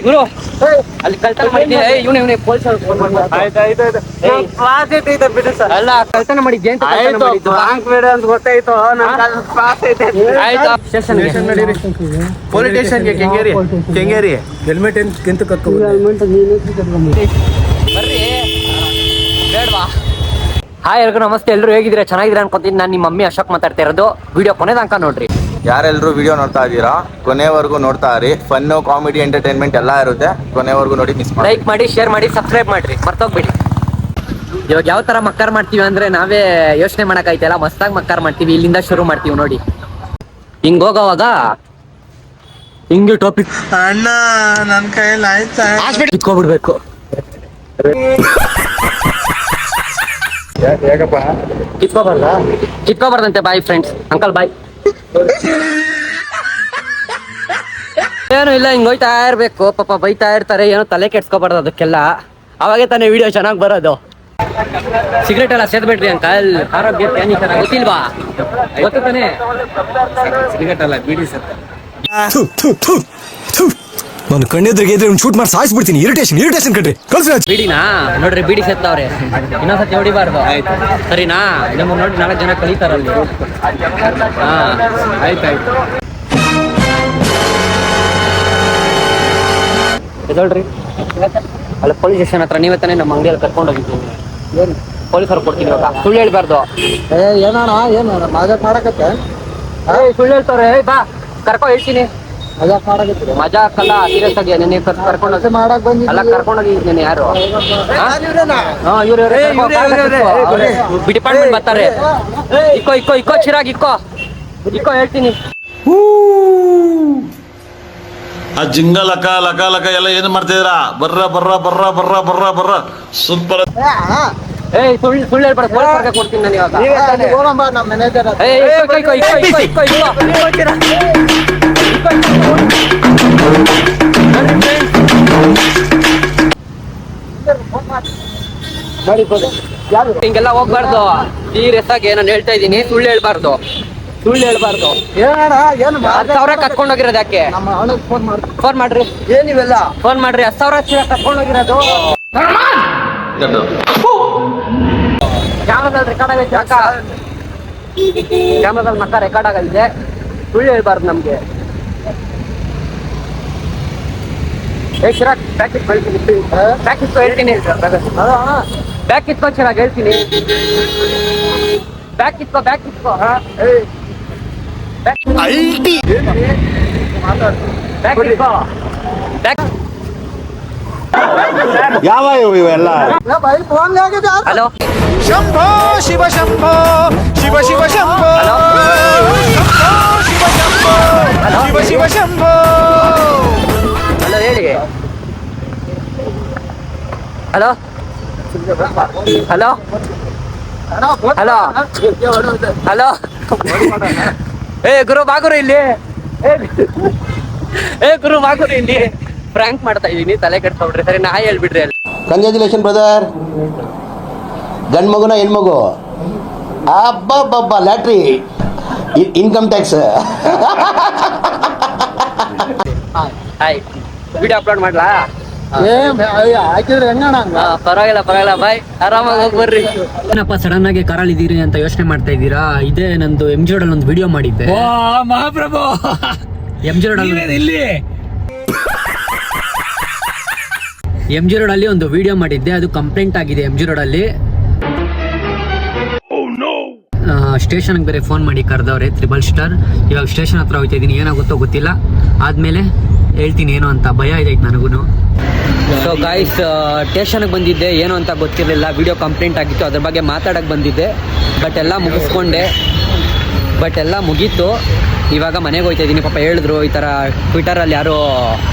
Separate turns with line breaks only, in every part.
ಗುರು ಅಲ್ಲಿ ಕಳ್ತನ ಮಾಡಿದ್ದೀನಿ. ಇವನೇ ಪೊಲೀಸರು ಅಲ್ಲ ಕಳ್ತನ ಮಾಡಿದ್ದೆ ಅಂತ
ಗೊತ್ತಾಯ್ತು.
ಸ್ಟೇಷನ್
ಪೊಲೀಸ್ ಸ್ಟೇಷನ್ಗೆ ಕೆಂಗೇರಿ ಹೆಲ್ಮೆಟ್ ಎಂತ
ಬರ್ರಿ ಬೇಡವಾ. ಹಾಯ್ ಎಲ್ರಿಗೂ ನಮಸ್ತೆ. ಎಲ್ಲರೂ ಹೇಗಿದ್ದೀರಾ? ಚೆನ್ನಾಗಿದ್ದೀರಾ ಅನ್ಕೊಂತೀನಿ. ನಾನು ನಿಮ್ಮ ಮಮ್ಮಿ ಅಶೋಕ್ ಮಾತಾಡ್ತಾ ಇರೋದು. ವಿಡಿಯೋ ಕೊನೆ ತನಕ ನೋಡ್ರಿ.
ಯಾರೆಲ್ಲರೂ ವಿಡಿಯೋ ನೋಡ್ತಾ ಇದ್ದೀರಾ ಕೊನೆವರೆಗೂ ನೋಡ್ತಾ ಇರಿ. ಫನ್ನು, ಕಾಮಿಡಿ, ಎಂಟರ್ಟೈನ್ಮೆಂಟ್ ಎಲ್ಲ ಇರುತ್ತೆ. ಕೊನೆವರೆಗೂ ನೋಡಿ ಮಿಸ್ ಮಾಡಿ.
ಲೈಕ್ ಮಾಡಿ, ಶೇರ್ ಮಾಡಿ, ಸಬ್ಸ್ಕ್ರೈಬ್ ಮಾಡ್ರಿ, ಮರ್ತೋಗ್ಬೇಡಿ. ಇವಾಗ ಯಾವ ತರ ಮಕ್ಕಾರ್ ಮಾಡ್ತೀವಿ ಅಂದ್ರೆ ನಾವೇ ಯೋಚನೆ ಮಾಡಕ್ಕಾಯ್ತಲ್ಲ, ಮಸ್ತಾಗಿ ಮಕ್ಕಾರ್ ಮಾಡ್ತೀವಿ. ಇಲ್ಲಿಂದ ಶುರು ಮಾಡ್ತೀವಿ ನೋಡಿ. ಹಿಂಗ್ ಹೋಗೋವಾಗ ಹಿಂಗೆ ಟಾಪಿಕ್
ಅಣ್ಣ ನನ್ನ ಕೈಯಲ್ಲಿ ಆಯ್ತಾ
ಕಿತ್ಕೊಬಿಡ್ಬೇಕು. ಕಿತ್ಕೋಬಾರ್ದಂತೆ. Bye friends, uncle bye. ಏನು ಇಲ್ಲ, ಹಿಂಗ್ ಹೋಯ್ತಾ ಇರ್ಬೇಕು. ಪಾಪ ಬೈತಾ ಇರ್ತಾರೆ, ಏನೋ ತಲೆ ಕೆಡ್ಸ್ಕೊಬಾರ್ದು ಅದಕ್ಕೆಲ್ಲ. ಅವಾಗೆ ತಾನೇ ವಿಡಿಯೋ ಚೆನ್ನಾಗಿ ಬರೋದು. ಸಿಗರೇಟ್ ಎಲ್ಲ ಸೇದ್ಬೇಡ್ರಿ ಅಂಕಲ್, ಆರೋಗ್ಯ ಹಾನಿಕರ. ಗೊತ್ತಿಲ್ವಾ? ಗೊತ್ತು ತಾನೆ?
ಸಿಗರೇಟ್ ಅಲ್ಲ, ಬೀಡಿ ಸತ್ತ.
ನಾನು ಕಣ್ಣೆದ್ರಿಗೆ ಇದ್ರೆ ಶೂಟ್ ಮಾಡಿ ಸಾಯಿಸ್ಬಿಡ್ತೀನಿ. ಇರಿಟೇಷನ್ ಕಣ್ರಿ.
ಬೀಡಿನಾ ನೋಡ್ರಿ, ಬೀಡಿ ಸತ್ತವ್ರೆ. ಇನ್ನೊಂದ್ಸತಿ ಹೊಡಿಬಾರ್ದು, ಸರಿನಾ? ನಮ್ಮ ನೋಡಿ 4 ಜನ ಕಲಿತಾರಲ್ಲಿ. ಹಾ ಆಯ್ತಾಯ್ತು. ಎದಳ್ರಿ ಅಲ್ಲಿ ಪೊಲೀಸ್ ಸ್ಟೇಷನ್ ಹತ್ರ ನೀವೇ ತಾನೇ ನಮ್ಮ ಅಂಗಡಿಯಲ್ಲಿ ಕರ್ಕೊಂಡು ಹೋಗಿದ್ದೀನಿ. ಪೊಲೀಸರು ಕೊಡ್ತೀನಿ ಇವಾಗ. ಸುಳ್ಳು ಹೇಳ್ಬಾರ್ದು.
ಏನಣ್ಣ ಏನು ಮಜಾಕ್ ಮಾಡಕತ್ತೆ?
ಸುಳ್ಳು ಹೇಳ್ತಾರೆ. ಬಾ ಕರ್ಕೊ, ಹೇಳ್ತೀನಿ.
ಮಜಾಕ್ ಮಾಡಕತ್ತೀರಿ?
ಮಜಾಕ್ ಅಲ್ಲ, ಸೀರಿಯಸ್ ಆಗಿ. ನೆನೆ ಕರ್ಕೊಂಡು
ಮಾಡಕ್ ಬಂದಿ
ಅಲ್ಲ, ಕರ್ಕೊಂಡೋಗಿದ್ದೀನಿ. ಯಾರು ಡಿಪಾರ್ಟ್ಮೆಂಟ್ ಬರ್ತಾರೆ. ಇಕ್ಕೋ ಚಿರಾಗ್ ಇಕ್ಕೋ ಹೇಳ್ತೀನಿ.
ಆ ಜಿಂಗ ಲಕ ಲಕ ಲಕ ಎಲ್ಲ ಏನು ಮಾಡ್ತಿದ್ದೀರಾ? ಬರ್ರ ಸೂಪರ್.
ಸುಳ್ಳು ಹೇಳ್ಬಾರ್ದು. ಪೊಲೀಸರಿಗೆ ಕೊಡ್ತೀನಿ ನಾನು ಇವಾಗ.
ನಮ್ಮ ಮ್ಯಾನೇಜರ್
ಹಿಂಗೆಲ್ಲ ಹೋಗ್ಬಾರ್ದು. ಸೀರಿಯಸ್ ಆಗಿ ನಾನು ಹೇಳ್ತಾ ಇದ್ದೀನಿ. ಸುಳ್ಳು ಹೇಳ್ಬಾರ್ದು.
ಏನು
10,000 ಕತ್ಕೊಂಡು ಹೋಗಿರೋದು ಯಾಕೆ?
ನಮ್ಮ ಅಣ್ಣಗೆ
ಫೋನ್ ಮಾಡ್ರಿ.
ಏನಿವೆಲ್ಲ
ಫೋನ್ ಮಾಡ್ರಿ. 10,000 ಕತ್ಕೊಂಡು ಹೋಗಿರೋದು ಕ್ಯಾಮ್ರಾದಲ್ಲಿ ರೆಕಾರ್ಡ್ ಆಗೈತೆ. ಅಕ್ಕ ಕ್ಯಾಮ್ರಾದಲ್ಲಿ ಮಕ್ಕ ರೆಕಾರ್ಡ್ ಆಗೈತೆ. ಸುಳ್ಳು ಹೇಳ್ಬಾರ್ದು ನಮ್ಗೆ. ಚಿರಾಗ್ ಬ್ಯಾಕ್ ಇಟ್ಕೊ ಹೇಳ್ತೀನಿ. ಬ್ಯಾಕ್ ಇಟ್ಕೊ ಚಿರಾಗ್ ಹೇಳ್ತೀನಿ. ಬ್ಯಾಕ್ ಇಟ್ಕೊ
ಯಾವ ಇವೆಲ್ಲ?
ಹಲೋ
ಶಂಭೋ ಶಿವ ಶಂಭೋ ಶಿವ ಶಿವ ಶಂಭೋ ಶಿವ ಶಿವ ಶಂಭೋ.
ಹಲೋ ಹೇಳಿ. ಹಲೋ ಗುರು ಬಾಗುರು ಇಲ್ಲಿ. ಗುರು ಬಾಗುರು ಇಲ್ಲಿ. ಫ್ರಾಂಕ್ ಮಾಡ್ತಾ ಇದೀನಿ, ತಲೆ ಕೆಡ್ಸ್ಕೊಬಿಡ್ರಿ. ಸರಿ, ನಾ ಹೇಳ್ಬಿಡ್ರಿ ಅಲ್ಲಿ.
Congratulation brother. ಗಂಡು ಮಗುನ ಹೆಣ್ಮಗು? ಅಬ್ಬಬ್ಬಬ್ಬ, lottery, income tax.
Hi, video upload ಮಾಡ್ಲಾ?
ಹಾಕಿದ್ರೆ ಹೆಂಗಣ್ಣ?
ಪರವಾಗಿಲ್ಲ ಬಾಯ್, ಆರಾಮಾಗಿ ಹೋಗಿ ಬರ್ರಿ. ಏನಪ್ಪ ಸಡನ್ ಆಗಿ ಕಾರಲ್ಲಿ ಇದೀರಿ ಅಂತ ಯೋಚನೆ ಮಾಡ್ತಾ ಇದ್ದೀರಾ? ಇದೇ ನಂದು MG ರೋಡ್ ಅಲ್ಲಿ ಒಂದು ವಿಡಿಯೋ ಮಾಡಿದ್ದೆ.
ಮಹಾಪ್ರಭು,
MG ರೋಡ್ ಅಲ್ಲಿ
ಇಲ್ಲಿ
MG ರೋಡ್ ಅಲ್ಲಿ ಒಂದು ವಿಡಿಯೋ ಮಾಡಿದ್ದೆ. ಅದು ಕಂಪ್ಲೇಂಟ್ ಆಗಿದೆ MG ರೋಡ್ ಅಲ್ಲಿ. ಸ್ಟೇಷನ್ ಬೇರೆ ಫೋನ್ ಮಾಡಿ ಕರೆದವ್ರೆ, 3 ಸ್ಟಾರ್. ಇವಾಗ ಸ್ಟೇಷನ್ ಹತ್ರ ಹೋಗ್ತಾ ಇದೀನಿ. ಏನಾಗುತ್ತೋ ಗೊತ್ತಿಲ್ಲ, ಆದ್ಮೇಲೆ ಹೇಳ್ತೀನಿ ಏನು ಅಂತ. ಭಯ ಇದೆ ನನಗೂ. ಸೊ ಗಾಯ್ಸ್, ಸ್ಟೇಷನ್ಗೆ ಬಂದಿದ್ದೆ. ಏನು ಅಂತ ಗೊತ್ತಿರಲಿಲ್ಲ. ವಿಡಿಯೋ ಕಂಪ್ಲೇಂಟ್ ಆಗಿತ್ತು, ಅದ್ರ ಬಗ್ಗೆ ಮಾತಾಡಕ್ಕೆ ಬಂದಿದ್ದೆ. ಬಟ್ ಎಲ್ಲ ಮುಗೀತು. ಇವಾಗ ಮನೆಗೆ ಹೋಗ್ತಾ ಇದ್ದೀನಿ. ಪಾಪ ಹೇಳಿದ್ರು ಈ ಥರ ಟ್ವಿಟರಲ್ಲಿ ಯಾರೋ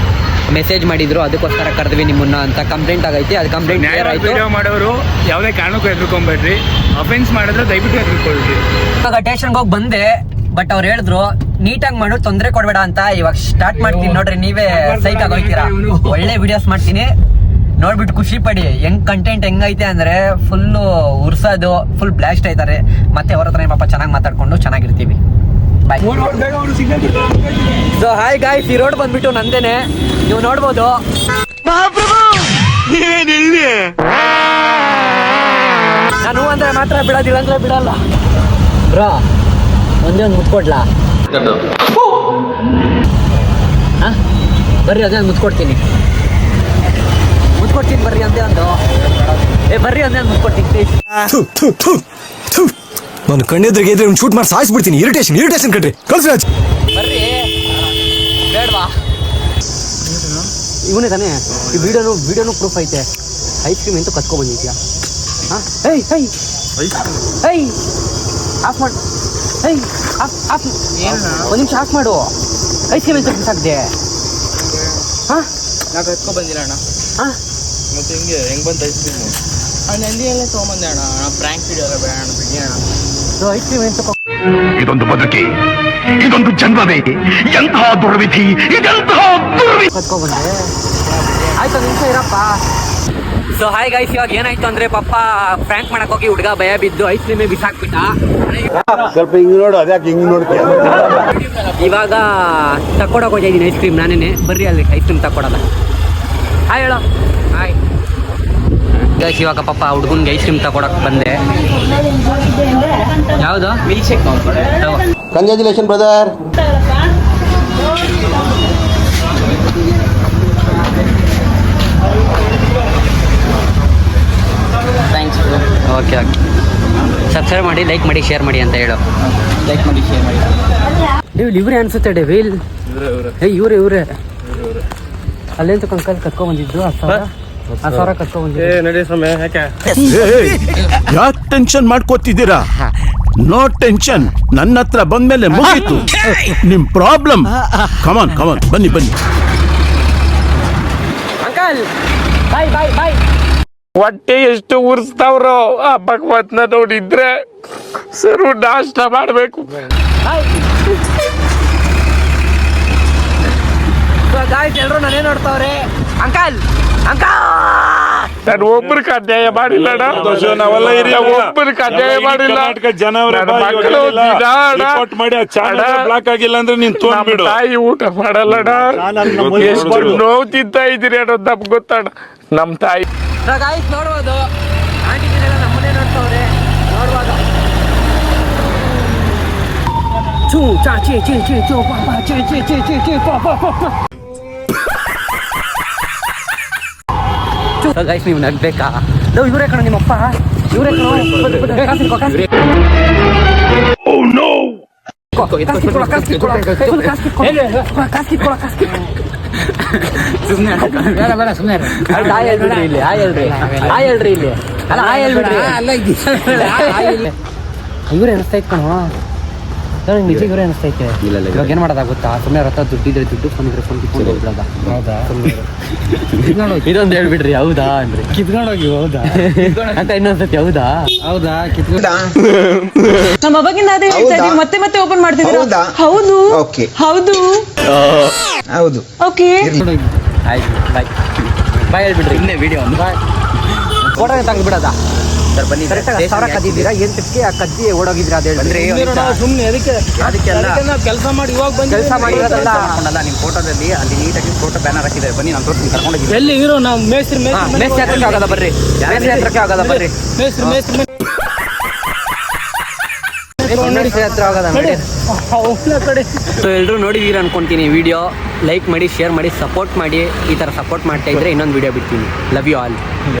ಮೆಸೇಜ್ ಮಾಡಿದ್ರು, ಅದಕ್ಕೋಸ್ಕರ ಕರೆದ್ವಿ ನಿಮ್ಮನ್ನ ಅಂತ. ಕಂಪ್ಲೇಂಟ್ ಆಗೈತಿ. ಅದು ಕಂಪ್ಲೇಂಟ್ ಕ್ಲಿಯರ್ ಆಯಿತು.
ವಿಡಿಯೋ ಮಾಡೋರು ಯಾವುದೇ ಕಾರಣಕ್ಕೂ ಹೆದರ್ಕೊಂಬೇಡ್ರಿ. ಅಫೆನ್ಸ್ ಮಾಡಿದ್ರೆ ದಯವಿಟ್ಟು ಹೆದರ್ಕೊಳ್ರಿ.
ಇವಾಗ ಸ್ಟೇಷನ್ಗೆ ಹೋಗಿ ಬಂದೆ. ಬಟ್ ಅವ್ರು ಹೇಳಿದ್ರು ನೀಟಾಗಿ ಮಾಡು, ತೊಂದರೆ ಕೊಡ್ಬೇಡ ಅಂತ. ಇವಾಗ ಸ್ಟಾರ್ಟ್ ಮಾಡ್ತೀನಿ ನೋಡ್ರಿ, ನೀವೇ ಸೈಕ್ ಆಗೋಯ್ತೀರಾ. ಒಳ್ಳೆ ವಿಡಿಯೋಸ್ ಮಾಡ್ತೀನಿ, ನೋಡ್ಬಿಟ್ಟು ಖುಷಿ ಪಡಿ. ಕಂಟೆಂಟ್ ಹೆಂಗೈತೆ ಅಂದ್ರೆ ಫುಲ್ಲು ಉರ್ಸೋದು, ಫುಲ್ ಬ್ಲಾಸ್ಟ್ ಆಯ್ತಾರೆ. ಮತ್ತೆ ಅವ್ರ ಹತ್ರ ಪಾಪ ಚೆನ್ನಾಗಿ ಮಾತಾಡ್ಕೊಂಡು ಚೆನ್ನಾಗಿರ್ತೀವಿ. ಬಾಯ್. ಸೊ ಹಾಯ್ ಗಾಯ್ಸ್, ಈ ರೋಡ್ ಬಂದ್ಬಿಟ್ಟು ನಂದೇನೆ, ನೀವು ನೋಡ್ಬೋದು. ನಾನು ಅಂದ್ರೆ ಮಾತ್ರ ಬಿಡೋದಿಲ್ಲ ಅಂದ್ರೆ ಬಿಡಲ್ಲ ಬ್ರೋ. ಒಂದೇ ಒಂದು ಮುತ್ಕೊಡ್ಲಾ? ಬರ್ರಿ ಅದೇ ಮುತ್ಕೊಡ್ತೀನಿ ಬರ್ರಿ ಒಂದೇ ಒಂದು. ಬರ್ರಿ ಒಂದೇ ಒಂದು ಮುತ್ಕೊಡ್ತೀನಿ ಪ್ಲೀಸ್.
ನಾನು ಕಣ್ಣೆದ್ರಿಗೆ ಇದ್ರೆ ಒಂದು ಶೂಟ್ ಮಾಡಿ ಸಾಯಿಸ್ಬಿಡ್ತೀನಿ. ಇರಿಟೇಷನ್ ಕಣ್ರಿ. ಕಳ್ಸಿರಾಜ್
ಬರ್ರಿ. ಬೇಡವಾ? ಇವನೇ ತಾನೇ ಈ ವಿಡಿಯೋನು ಪ್ರೂಫ್ ಐತೆ. ಐಸ್ ಕ್ರೀಮ್ ಅಂತೂ ಕತ್ಕೊ ಬಂದಿದ್ಯಾ? ಹಾಂ ಆಫ್ ಮಾಡಿ. ಆಫ್ ಒಂದು ನಿಮಿಷ ಆಫ್ ಮಾಡು. ಐಸ್ ಕ್ರೀಮ್ ಅಂತ ಬಿಸಾಕ್ದೆ. ಹಾಂ
ನಾವು ಕತ್ಕೊ ಬಂದಿಲ್ಲ ಅಣ್ಣ.
ಹಾಂ
ಮತ್ತೆ ಹೆಂಗೆ ಬಂತು ಐಸ್ ಕ್ರೀಮು? ಅಲ್ಲಿ ಎಲ್ಲ ತೊಗೊಂಬಂದೆ ಅಣ್ಣ. ಪ್ರ್ಯಾಂಕ್ ವಿಡಿಯೋ ಎಲ್ಲ ಬೇಡ ಅಣ್ಣ, ಬಿಡಿ ಅಣ್ಣ.
ಸೊ ಐಸ್ ಕ್ರೀಮ್ ಅಂತ
ಇದೊಂದು ಬದುಕಿ, ಇದೊಂದು ಜನ್ಮವೇ, ಎಂತಹ ದುರ್ವಿಧಿ, ಇದೆಂತಹ ದುರ್ವಿಧಿ.
ಕತ್ಕೊ ಬಂದೆ. ಆಯ್ತು ಒಂದು ನಿಮಿಷ ಇರಪ್ಪ. ಸೊ ಹಾಯ್ ಗೈಸ್, ಇವಾಗ ಏನಾಯ್ತು ಅಂದ್ರೆ ಪಾಪ ಫ್ರ್ಯಾಂಕ್ ಮಾಡಕ್ ಹೋಗಿ ಹುಡುಗ ಭಯ ಬಿದ್ದು ಐಸ್ ಕ್ರೀಮೇ ಬಿಸಾಕ್ಬಿಟ್ಟ.
ಸ್ವಲ್ಪ ಹಿಂಗೆ ನೋಡು, ಅದ್ಯಾಕೆ ಹಿಂಗೆ ನೋಡ್ತೀಯ?
ಇವಾಗ ತಕ್ಕೊಡಕ್ ಹೋಗ್ತಾ ಇದ್ದೀನಿ ಐಸ್ ಕ್ರೀಮ್ ನಾನೇನೆ. ಬರ್ರಿ ಅಲ್ಲಿ ಐಸ್ ಕ್ರೀಮ್ ತಕ್ಕೊಡಲ್ಲ. ಹಾಯ್ ಹೇಳೋ. ಹಾಯ್ ಗೈಸ್, ಇವಾಗ ಪಾಪ ಹುಡುಗನ್ಗೆ ಐಸ್ ಕ್ರೀಮ್ ತಗೊಡಕ್ ಬಂದೆ. ಯಾವುದು? Milkshake.
Congratulation brother.
Thanks. Okay subscribe ಮಾಡಿ, ಲೈಕ್ ಮಾಡಿ, ಶೇರ್ ಮಾಡಿ ಅಂತ ಹೇಳು.
ಲೈಕ್ ಮಾಡಿ, ಶೇರ್ ಮಾಡಿ.
ಇವ್ರೇ ಅನ್ಸುತ್ತೆ ಡೆವಿಲ್. ಇವ್ರೆ ಅಲ್ಲೇನ್ ತಗೊಂಡ್ ಕತ್ಕೊಂಡ್ ಬಂದಿದ್ದು. ಆ ಸಾವಿರ ಕತ್ಕೊಂಡ್ ಬಂದಿದ್ದು.
ಯಾಕೆ ಟೆನ್ಷನ್ ಮಾಡ್ಕೋತಿದ್ದೀರಾ? ನೋ ಟೆನ್ಷನ್, ನನ್ನ ಹತ್ರ ಬಂದ್ಮೇಲೆ ಮುಗೀತು ನಿಮ್ ಪ್ರಾಬ್ಲಮ್. ಕಮಾನ್ ಬನ್ನಿ.
Uncle bye.
ಹೊಟ್ಟೆ ಎಷ್ಟು ಉರ್ಸ್ತಾವ್ರೋ ಆ ಭಗವತ್ನ ನೋಡಿದ್ರೆ ಸರು ನಾಷ್ಟ ಮಾಡ್ಬೇಕು.
ಗಾಯ್ಸ್ ಎಲ್ರು ನಾನೇ ನೋಡ್ತಾವ್ರೆ. ಅಂಕಲ್
ನಾನು ಒಬ್ಬರಿಗೆ ಅನ್ಯಾಯ ಮಾಡಿಲ್ಲ ಒಬ್ಬರಿಗೆ ಅನ್ಯಾಯ ಮಾಡಿಲ್ಲ.
ಬ್ಲಾಕ್ ಆಗಿಲ್ಲ ಅಂದ್ರೆ ನೀನ್ ತೊಗೊಂಡ್ಬಿಡು.
ತಾಯಿ ಊಟ ಮಾಡಲ್ಲಣ್ಣ. ಎಷ್ಟು ನೋವು ತಿಂತಾ ಇದ್ದೀರಿ ಅನ್ನೋದು ನಮ್ಗೆ ಗೊತ್ತಣ್ಣ. ನಮ್ ತಾಯಿ
ಗಾಯ್ಸ್ ನೋಡ್ಬೋದು, ಆಂಟಿಗಳೆಲ್ಲ ನಮ್ಮನ್ನೇ ನೋಡ್ತಾವ್ರೆ. ನೋಡ್ಬೋದು ಚೂ ಚಾ ಚೇ ಚೇ ಚೇ ಚೋ ಪಾಪ ಚೇ ಚೇ ಚೇ ಚೇ ಚೇ ಪಾಪ. ಗೈಸ್ ನೀವು ನಗ್ಬೇಕಾ? ಇವರೇ ಕಣ ನಿಮ್ಮಪ್ಪ, ಇವರೇ ಕಣ. ಸುಮ್ಮನೆ ಹೇಳ್ಬಿಡ್ರಿ ಇಲ್ಲಿ. ಹೇಳ್ರಿ ಇಲ್ಲಿ. ಅಲ್ಲ ಹೇಳ್ಬಿಡ್ರಿ. ಇವರೇ ಅನಿಸ್ತೈತ್ ಕಣ. ನಿಜ ಇವರೇ ಅನಿಸ್ತೈತೆ. ಇವಾಗ ಏನ್ ಮಾಡೋದಾಗುತ್ತಾ? ಸುಮ್ಮನೆ ರಥ ದುಡ್ಡಿದ್ರೆ ದುಡ್ಡು, ಫೋನ್ ಇದ್ರೆ ಫೋನ್ ಕಿತ್ಕೊಂಡು ಹೋಗ್ಬಿಡೋದ. ಹೌದಾ? ಇದೊಂದು ಹೇಳ್ಬಿಡ್ರಿ. ಹೌದಾ ಅಂದ್ರೆ ಕಿತ್ಕೊಂಡೋಗಿ ಹೌದಾ ಅಂತ ಇನ್ನೊಂದ್ಸತಿ ಹೌದಾ
ನಮ್ಮ ಅವಾಗಿಂದ ಅದೇ ಹೇಳ್ತಾ ಇದೀವಿ, ಮತ್ತೆ ಓಪನ್ ಮಾಡ್ತಿದ್ದೀರಾ? ಹೌದು ಓಕೆ.
ಆಯ್ತು ಬಾಯ್ ಹೇಳ್ಬಿಡ್ರಿ. ಇನ್ನೇ ವಿಡಿಯೋ ಒಂದು ಫೋಟೋ ತೆಗೆದ್ಬಿಡೋದ? ಸರ್ ಬನ್ನಿ. ಸಾವಿರ ಕದ್ದಿದ್ದೀರಾ? ಏನ್ ತಿಪ್ಪಿಗೆ ಆ ಕದ್ದಿ ಓಡೋಗಿದ್ದೀರಾ? ಅದು ಹೇಳ್ರಿ.
ಸುಮ್ಮನೆ ಅದಕ್ಕೆಲ್ಲ ಕೆಲಸ ಮಾಡಿ ಇವಾಗ ಬಂದು
ಕೆಲಸ ಮಾಡಿರೋದಲ್ಲ.
ನಿಮ್ಮ ಫೋಟೋದಲ್ಲಿ ಅಲ್ಲಿ ನೀಟಾಗಿ ಫೋಟೋ ಬ್ಯಾನರ್ ಹಾಕಿದ್ದಾರೆ. ಬನ್ನಿ ನಾನು ತೋರಿಸ್ತೀನಿ, ಕರ್ಕೊಂಡೋಗಿ.
ಎಲ್ಲಿ ಇರೋ ನಾವು ಮೇಸ್ತ್ರಿ ಹತ್ರಕ್ಕೆ ಆಗೋದ ಬರ್ರಿ. ಹತ್ರಕ್ಕೆ ಆಗೋದ ಬರ್ರಿ. ಹತ್ರ ಆಗೋದ ನೋಡಿ. ಸೊ ಎಲ್ಲರೂ ನೋಡಿದೀರ ಅನ್ಕೊಂತೀನಿ ವಿಡಿಯೋ. ಲೈಕ್ ಮಾಡಿ, ಶೇರ್ ಮಾಡಿ, ಸಪೋರ್ಟ್ ಮಾಡಿ. ಈ ಥರ ಸಪೋರ್ಟ್ ಮಾಡ್ತಾ ಇದ್ರೆ ಇನ್ನೊಂದು ವಿಡಿಯೋ ಬಿಡ್ತೀನಿ. Love you all.